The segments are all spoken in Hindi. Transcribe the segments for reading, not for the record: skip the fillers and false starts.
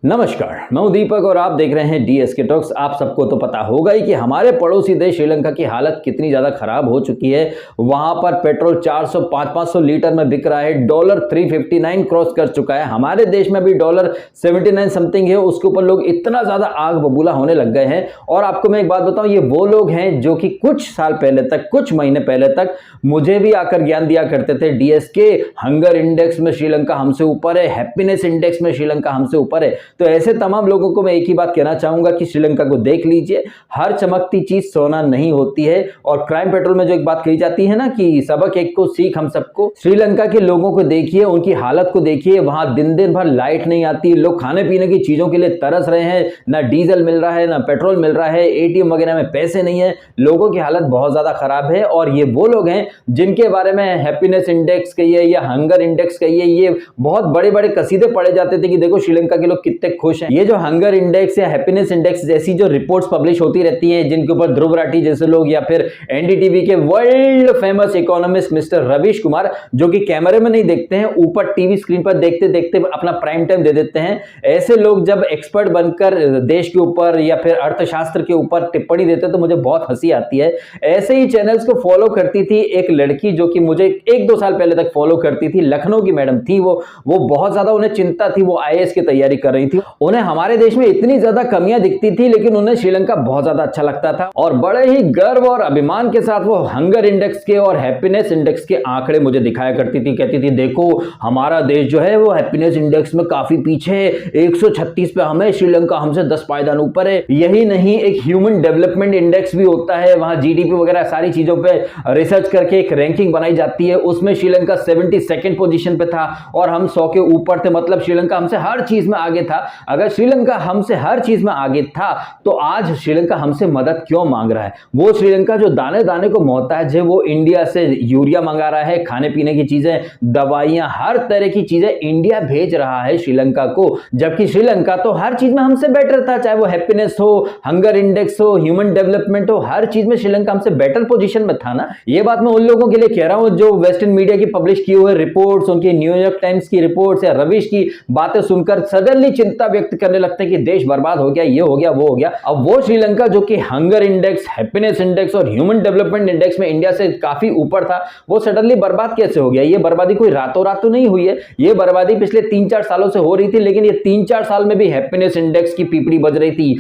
नमस्कार, मैं हूं दीपक और आप देख रहे हैं डीएसके टॉक्स। आप सबको तो पता होगा ही कि हमारे पड़ोसी देश श्रीलंका की हालत कितनी ज़्यादा खराब हो चुकी है। वहां पर पेट्रोल 400-500 लीटर में बिक रहा है, डॉलर 359 क्रॉस कर चुका है। हमारे देश में भी डॉलर 79 समथिंग है, उसके ऊपर लोग इतना ज़्यादा आग बबूला होने लग गए हैं। और आपको मैं एक बात बताऊं, ये वो लोग हैं जो कि कुछ साल पहले तक, कुछ महीने पहले तक मुझे भी आकर ज्ञान दिया करते थे। डीएसके हंगर इंडेक्स में श्रीलंका हमसे ऊपर है, हैप्पीनेस इंडेक्स में श्रीलंका हमसे ऊपर है। तो ऐसे तमाम लोगों को मैं एक ही बात कहना चाहूंगा कि श्रीलंका को देख लीजिए, हर चमकती चीज सोना नहीं होती है। और क्राइम पेट्रोल में जो एक बात कही जाती है ना कि सबक एक को सीख हम सबको, श्रीलंका के लोगों को देखिए, उनकी हालत को देखिए। वहां दिन दिन भर लाइट नहीं आती, लोग खाने पीने की चीजों के लिए तरस रहे हैं, ना डीजल मिल रहा है ना पेट्रोल मिल रहा है, एटीएम वगैरह में पैसे नहीं है, लोगों की हालत बहुत ज्यादा खराब है। और ये वो लोग हैं जिनके बारे में हैप्पीनेस इंडेक्स कहिए या हंगर इंडेक्स कहिए, ये बहुत बड़े बड़े कसीदे पढ़े जाते थे कि देखो श्रीलंका के लोग कितने खुश हैं। ये जो हंगर इंडेक्स या हैप्पीनेस इंडेक्स जैसी जो रिपोर्ट्स पब्लिश होती रहती हैं, जिनके ऊपर ध्रुव राठी जैसे लोग या फिर एनडीटीवी के world famous economist mister Ravish Kumar, जो कि कैमरे में नहीं देखते हैं, ऊपर टीवी स्क्रीन पर देखते देखते अपना प्राइम टाइम दे देते हैं, ऐसे लोग जब एक्सपर्ट बनकर देश के ऊपर या फिर अर्थशास्त्र के ऊपर टिप्पणी देते तो मुझे बहुत हंसी आती है। ऐसे ही चैनल्स को फॉलो करती थी एक लड़की जो कि मुझे 1-2 साल पहले तक फॉलो करती थी, लखनऊ की मैडम थी वो बहुत ज्यादा उन्हें चिंता थी, वो आईएएस की तैयारी कर रही थी। उन्हें हमारे देश में इतनी ज्यादा कमियां दिखती थी, लेकिन उन्हें श्रीलंका बहुत ज्यादा अच्छा लगता था और बड़े ही गर्व और अभिमान के साथ वो हंगर इंडेक्स के और हैप्पीनेस इंडेक्स के आंकड़े मुझे दिखाया करती थी। कहती थी देखो हमारा देश जो है वो हैप्पीनेस इंडेक्स में काफी पीछे है, 136 पे हमें, श्रीलंका हमसे 10 पायदान ऊपर है। यही नहीं, एक ह्यूमन डेवलपमेंट इंडेक्स भी होता है, वहां जीडीपी वगैरह सारी चीजों पे रिसर्च करके एक रैंकिंग बनाई जाती है, उसमें श्रीलंका 72nd पोजीशन पे था और हम 100 के ऊपर थे। मतलब श्रीलंका हमसे हर चीज में आगे था। अगर श्रीलंका हमसे हर चीज में आगे था तो आज श्रीलंका हमसे मदद क्यों मांग रहा है? वो श्रीलंका जो दाने दाने को मोहताज है, वो इंडिया से यूरिया मंगा रहा है, खाने पीने की चीजें, दवाइयां, हर तरह की चीजें इंडिया भेज रहा है श्रीलंका को, जबकि श्रीलंका तो हर चीज में हमसे बेटर था, चाहे वो हैप्पीनेस हो, हंगर इंडेक्स हो, ह्यूमन डेवलपमेंट हो, हर चीज में श्रीलंका हमसे बेटर पोजीशन में था ना। ये बात मैं उन लोगों के लिए कह रहा हूं जो वेस्टर्न मीडिया की पब्लिश किए हुए रिपोर्ट्स, उनकी न्यूयॉर्क टाइम्स की रिपोर्ट्स या रवीश की बातें सुनकर सडनली चिंता व्यक्त करने लगते हैं कि देश बर्बाद हो गया, ये हो गया, वो हो गया। अब वो श्रीलंका जो कि हंगर इंडेक्स, हैप्पीनेस इंडेक्स और ह्यूमन डेवलपमेंट इंडेक्स में इंडिया से काफी ऊपर था, वो सडनली बर्बाद कैसे हो गया? ये बर्बादी कोई रातों रात तो नहीं हुई है, ये बर्बादी पिछले 3-4 सालों से हो रही थी, लेकिन ये 3-4 साल में भी हैप्पीनेस इंडेक्स की पीपड़ी बज रही थी,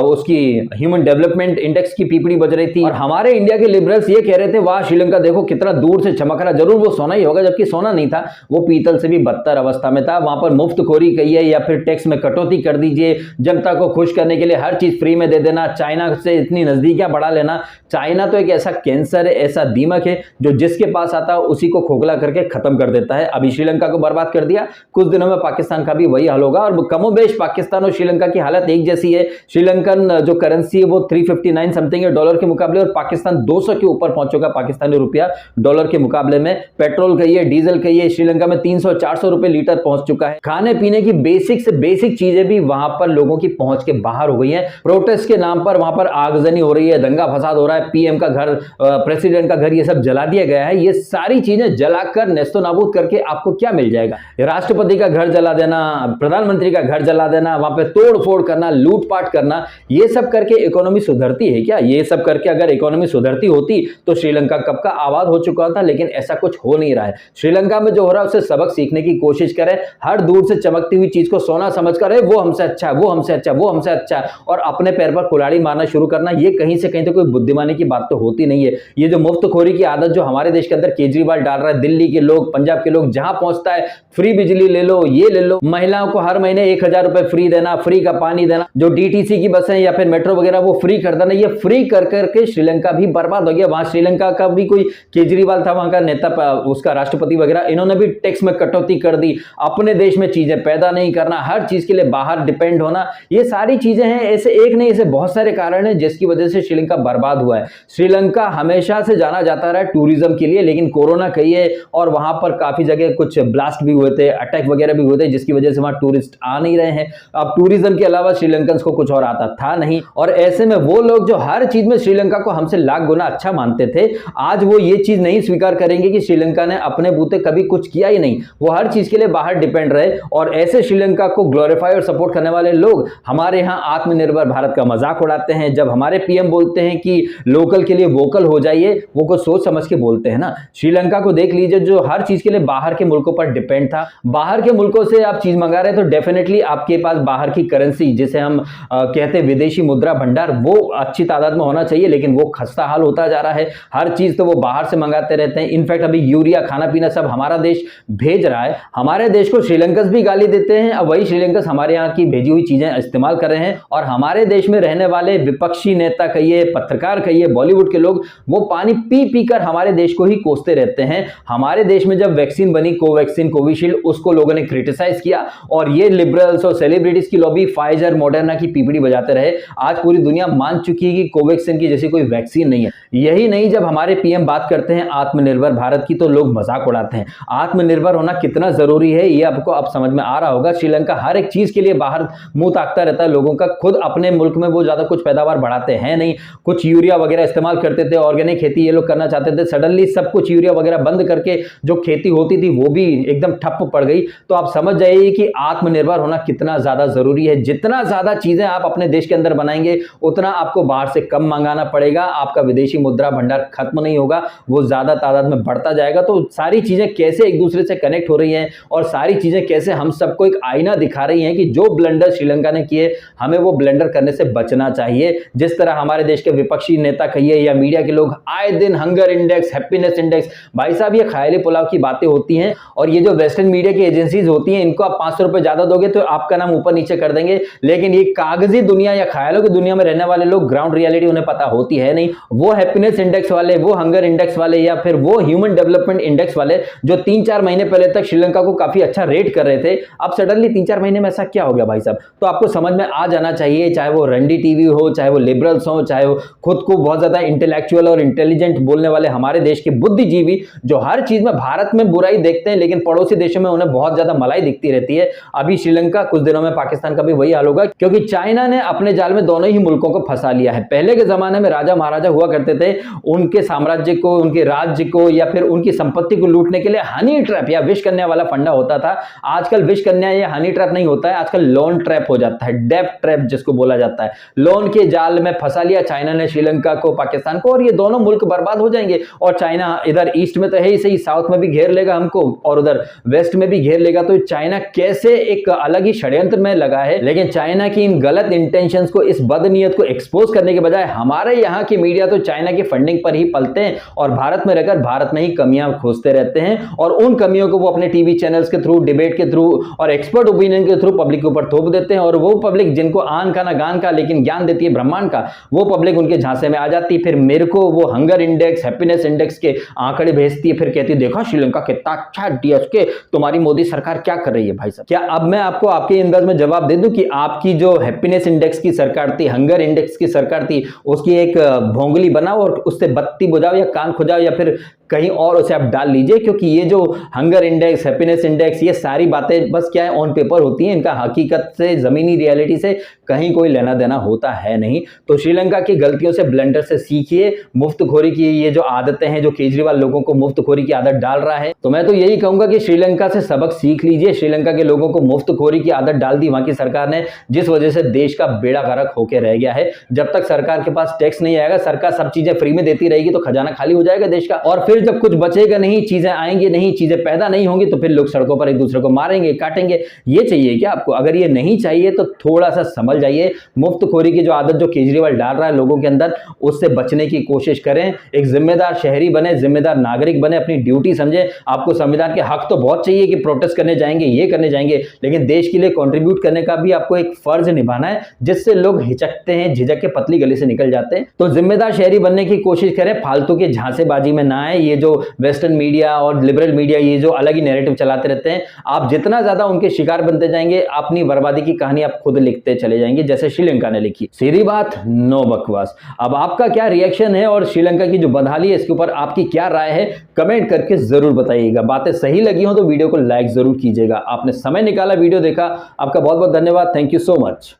उसकी ह्यूमन डेवलपमेंट इंडेक्स की पीपड़ी बज रही थी। और हमारे इंडिया के लिबरल्स ये कह रहे थे वाह श्रीलंका देखो कितना दूर से चमक रहा, जरूर वो सोना ही होगा, जबकि सोना नहीं था, वो पीतल से भी बदतर अवस्था में था। वहां पर मुफ्तखोरी कहिए या फिर टैक्स में कटौती कर दीजिए, जनता को खुश करने के लिए हर चीज फ्री में दे देना, चाइना से इतनी नजदीकियां बढ़ा लेना। चाइना तो एक ऐसा कैंसर है, ऐसा दीमक है जो जिसके पास आता है उसी को खोखला करके खत्म कर देता है। अभी श्रीलंका को बर्बाद कर दिया, कुछ दिनों में पाकिस्तान का भी वही हाल होगा। और कमोबेश पाकिस्तान और श्रीलंका की हालत एक जैसी है। श्रीलंकन जो करेंसी है वो 359 समथिंग है डॉलर के मुकाबले, और पाकिस्तान 200 के ऊपर पहुंच चुका पाकिस्तानी रुपया डॉलर के मुकाबले में। पेट्रोल कहिए, डीजल कहिए, श्रीलंका में 300-400 रुपए लीटर पहुंच चुका है। खाने पीने की बेसिक से बेसिक चीजें भी वहां पर लोगों की पहुंच के बाहर हो गई हैं। प्रोटेस्ट के नाम पर वहां पर आगजनी हो रही है, दंगा फसाद हो रहा है, पीएम का घर, प्रेसिडेंट का घर, ये सब जला दिया गया है। ये सारी चीजें जलाकर नेस्तो नाबूद करके आपको क्या मिल जाएगा? राष्ट्रपति का घर जला देना, प्रधानमंत्री का घर जला देना, वहां पे तोड़ फोड़ करना, लूटपाट करना, ये सब करके इकोनॉमी सुधरती है क्या? ये सब करके अगर इकोनॉमी सुधरती होती तो श्रीलंका कब का आबाद हो चुका था, लेकिन ऐसा कुछ हो नहीं रहा है। श्रीलंका में जो हो रहा है उससे सबक सीखने की कोशिश करें। हर दूर से चमकती हुई चीज को सोना समझकर वो हमसे अच्छा है, वो हमसे अच्छा है, वो हमसे अच्छा है, और अपने पैर पर कुल्हाड़ी मारना शुरू करना, ये कहीं से कहीं तो कोई बुद्धिमानी की बात तो होती नहीं है। ये जो मुफ्तखोरी की आदत जो हमारे देश के अंदर केजरीवाल डाल रहा है, दिल्ली के लोग, पंजाब के लोग, जहां पहुंचता है फ्री बिजली ले लो, ये ले लो, महिलाओं को हर महीने 1000 रुपए फ्री देना, फ्री का पानी देना, जो डीटीसी की बसें या फिर मेट्रो वगैरह वो फ्री कर देना, ये फ्री कर करके श्रीलंका भी बर्बाद हो गया। वहां श्रीलंका का भी कोई केजरीवाल था, वहां का नेता, उसका राष्ट्रपति वगैरह, इन्होंने भी टैक्स में कटौती कर दी, अपने देश में चीजें पैदा नहीं करना, हर चीज के लिए बाहर डिपेंड होना, ये सारी चीजें हैं। ऐसे एक नहीं, ऐसे बहुत सारे कारण हैं जिसकी वजह से श्रीलंका बर्बाद हुआ है। श्रीलंका हमेशा से जाना जाता रहा टूरिज्म के लिए, लेकिन कोरोना कहिए और वहां पर काफी जगह कुछ ब्लास्ट भी हुए थे, अटैक वगैरह भी हुए थे, जिसकी वजह से वहां टूरिस्ट आ नहीं रहे हैं। अब टूरिज्म के अलावा श्रीलंकन को कुछ और आता था नहीं, और ऐसे में वो लोग जो हर चीज में श्रीलंका को हमसे लाख गुना अच्छा मानते थे, आज वो ये चीज नहीं स्वीकार करेंगे कि श्रीलंका ने अपने बूते कभी कुछ किया ही नहीं, वो हर चीज के लिए बाहर डिपेंड रहे। और ऐसे श्रीलंका को ग्लोरीफाई और सपोर्ट करने वाले लोग हमारे यहाँ आत्मनिर्भर भारत का मजाक उड़ाते हैं। जब हमारे पीएम बोलते हैं कि लोकल के लिए वोकल हो जाइए, वो कुछ सोच समझ के बोलते हैं ना। श्रीलंका को देख लीजिए, जो हर चीज के लिए बाहर के मुल्कों पर डिपेंड था। बाहर के मुल्कों से आप चीज मंगा रहे हैं तो डेफिनेटली आपके पास बाहर की करेंसी, जिसे हम कहते हैं विदेशी मुद्रा भंडार, वो अच्छी तादाद में होना चाहिए, लेकिन वो खस्ता हाल होता जा रहा है। हर चीज तो वो बाहर से मंगाते रहते हैं। इनफैक्ट अभी यूरिया, खाना पीना सब हमारा देश भेज रहा है। हमारे देश को श्रीलंकस भी गाली देते हैं, अब वही श्रीलंकस हमारे यहाँ की भेजी हुई चीजें इस्तेमाल कर रहे हैं। और हमारे देश में रहने वाले विपक्षी नेता कहिए, पत्रकार कहिए, बॉलीवुड के लोग, वो पानी पी पी कर हमारे देश को ही कोसते रहते हैं। हमारे देश में जब वैक्सीन बनी, कोवैक्सीन, कोविशील्ड, उसको लोगों ने क्रिटिसाइज किया और ये लिबरल्स और सेलिब्रिटीज की लॉबी फाइजर, मॉडर्ना की पीपीडी बजाते रहे। आज पूरी दुनिया मान चुकी है कि कोवैक्सीन की जैसी कोई वैक्सीन नहीं है। यही नहीं, जब हमारे पीएम बात करते हैं आत्मनिर्भर भारत की तो लोग मजाक उड़ाते हैं। आत्मनिर्भर होना कितना जरूरी है ये आपको अब समझ में आ रहा होगा। श्रीलंका हर एक चीज के लिए बाहर मुंह ताकता रहता है लोगों का, खुद अपने मुल्क में वो ज्यादा कुछ पैदावार बढ़ाते हैं नहीं। कुछ यूरिया वगैरह इस्तेमाल करते थे, ऑर्गेनिक खेती ये लोग करना चाहते थे, सडनली सब कुछ यूरिया वगैरह बंद करके जो खेती होती थी वो भी एकदम ठप पड़ गई। तो आप समझ जाइए कि आत्मनिर्भर होना कितना ज्यादा जरूरी है। जितना ज्यादा चीजें आप अपने देश के अंदर बनाएंगे उतना आपको बाहर से कम मंगाना पड़ेगा, आपका विदेशी मुद्रा भंडार खत्म नहीं होगा, वो ज्यादा तादाद में बढ़ता जाएगा। तो सारी चीजें कैसे एक दूसरे से कनेक्ट हो रही हैं और सारी चीजें कैसे हम सबको एक आईना दिखा रही हैं कि जो ब्लंडर श्रीलंका ने किए हमें वो ब्लंडर करने से बचना चाहिए। जिस तरह हमारे देश के विपक्षी नेता कहिए या मीडिया के लोग आए दिन हंगर इंडेक्स, हैप्पीनेस इंडेक्स, भाई साहब ये ख्याली पुलाव की बातें होती हैं। और ये जो वेस्टर्न मीडिया की एजेंसीज होती हैं, इनको आप 500 रुपए ज्यादा दोगे तो आपका नाम ऊपर नीचे कर देंगे। लेकिन ये कागजी दुनिया या ख्यालों की दुनिया में रहने वाले लोग, ग्राउंड रियलिटी उन्हें पता होती है नहीं। वो हैप्पीनेस इंडेक्स वाले, वो हंगर इंडेक्स वाले या फिर वो ह्यूमन डेवलपमेंट इंडेक्स वाले जो 3-4 महीने पहले तक श्रीलंका को काफी अच्छा रेट कर रहे थे, अब सडनली 3-4 महीने में ऐसा क्या हो गया भाई साहब? तो आपको समझ में आ जाना चाहिए, चाहे वो रंडी टीवी हो, चाहे वो लिबरल्स हो, चाहे वो खुद को बहुत ज्यादा इंटेलेक्चुअल और इंटेलिजेंट बोलने वाले हमारे देश के बुद्धिजीवी, जो हर चीज में भारत में बुराई देखते हैं लेकिन पड़ोसी देशों में उन्हें बहुत ज्यादा मलाई दिखती रहती है। अभी श्रीलंका, कुछ दिनों में पाकिस्तान का भी वही हाल होगा, क्योंकि चाइना ने अपने जाल में दोनों ही मुल्कों को फंसा लिया है। पहले के जमाने में राजा महाराजा हुआ करते थे, उनके साम्राज्य को, उनके राज्य को या फिर उनकी संपत्ति को लूटने के लिए हनी ट्रैप या विष कन्या वाला फंडा होता था। आजकल विष कन्या या हनी ट्रैप नहीं होता है, आजकल लोन ट्रैप हो जाता है, डेब्ट ट्रैप जिसको बोला जाता है। लोन के जाल में फंसा लिया चाइना ने श्रीलंका को, पाकिस्तान को, और ये दोनों मुल्क बर्बाद हो जाएंगे। और चाइना इधर ईस्ट में तो है ही सही, साउथ में भी घेर लेगा हमको और उधर वेस्ट में भी घेर लेगा। तो चाइना कैसे एक अलग ही षड्यंत्र में लगा है। लेकिन चाइना की इन गलत इंटेंशंस को, इस बदनीयत को एक्सपोज करने के बजाय हमारे यहाँ की मीडिया तो चाइना की फंडिंग पर ही पलते हैं और भारत में रहकर भारत में ही कमियां खोजते रहते हैं। और उन कमियों को वो अपने टीवी चैनल्स के थ्रू, डिबेट के थ्रू और एक्सपर्ट ओपिनियन के थ्रू पब्लिक के ऊपर थोप देते हैं। और वो पब्लिक जिनको आन का ना गान का लेकिन ज्ञान देती है ब्रह्मांड का, वो पब्लिक उनके झांसे में आ जाती है। फिर मेरे को वो हंगर इंडेक्स, हैप्पीनेस इंडेक्स के आंकड़े भेजती है, फिर कहती है देखा श्रीलंका कितना अच्छा डीएसके, तुम्हारी मोदी सरकार क्या कर रही है भाई साहब। क्या अब मैं आपको आपके अंदाज में जवाब दे दूं कि आपकी जो हैप्पीनेस इंडेक्स की सरकार थी, हंगर इंडेक्स की सरकार थी, उसकी एक भोंगली बनाओ और उससे बत्ती बुझाओ या कान खुजाओ या फिर कहीं और उसे आप डाल लीजिए। क्योंकि ये जो हंगर इंडेक्स, हैप्पीनेस इंडेक्स, ये सारी बातें बस क्या है, ऑन पेपर होती हैं, इनका हकीकत से, जमीनी रियलिटी से कहीं कोई लेना देना होता है नहीं। तो श्रीलंका की गलतियों से, ब्लंडर से सीखिए। मुफ्तखोरी की ये जो आदतें हैं, जो केजरीवाल लोगों को मुफ्तखोरी की आदत डाल रहा है, तो मैं तो यही कहूंगा कि श्रीलंका से सबक सीख लीजिए। श्रीलंका के लोगों को मुफ्तखोरी की आदत डाल दी वहां की सरकार ने, जिस वजह से देश का बेड़ा गर्क होकर रह गया है। जब तक सरकार के पास टैक्स नहीं आएगा, सरकार सब चीजें फ्री में देती रहेगी, तो खजाना खाली हो जाएगा देश का। और फिर जब कुछ बचेगा नहीं, चीजें आएंगी नहीं, चीजें पैदा नहीं होंगी, तो फिर लोग सड़कों पर एक दूसरे को मारेंगे, काटेंगे। ये चाहिए क्या आपको? अगर ये नहीं चाहिए तो थोड़ा सा संभल जाइए। मुफ्तखोरी की जो आदत जो केजरीवाल डाल रहा है लोगों के अंदर, उससे बचने की कोशिश करें। एक जिम्मेदार शहरी बने, जिम्मेदार नागरिक बने, अपनी ड्यूटी समझे। आपको संविधान के हक तो बहुत चाहिए कि प्रोटेस्ट करने जाएंगे, ये करने जाएंगे, लेकिन देश के लिए कंट्रीब्यूट करने का भी आपको एक फर्ज निभाना है, जिससे लोग हिचकते हैं, झिझक के पतली गली से निकल जाते हैं। तो जिम्मेदार शहरी बनने की कोशिश करें, फालतू के झांसेबाजी में ना आए। ये जो वेस्टर्न मीडिया और लिबरल मीडिया ये जो अलग ही नैरेटिव चलाते रहते हैं, आप जितना ज्यादा उनके शिकार बनते जाएंगे, अपनी बर्बादी की कहानी आप खुद लिखते चले जाएंगे, जैसे श्रीलंका ने लिखी। सीधी बात, नो बकवास। अब आपका क्या रिएक्शन है और श्रीलंका की जो बदहाली है इसके ऊपर आपकी क्या राय है, कमेंट करके जरूर बताइएगा। बातें सही लगी हो तो वीडियो को लाइक जरूर कीजिएगा। आपने समय निकाला, वीडियो देखा, आपका बहुत बहुत धन्यवाद। Thank you so much.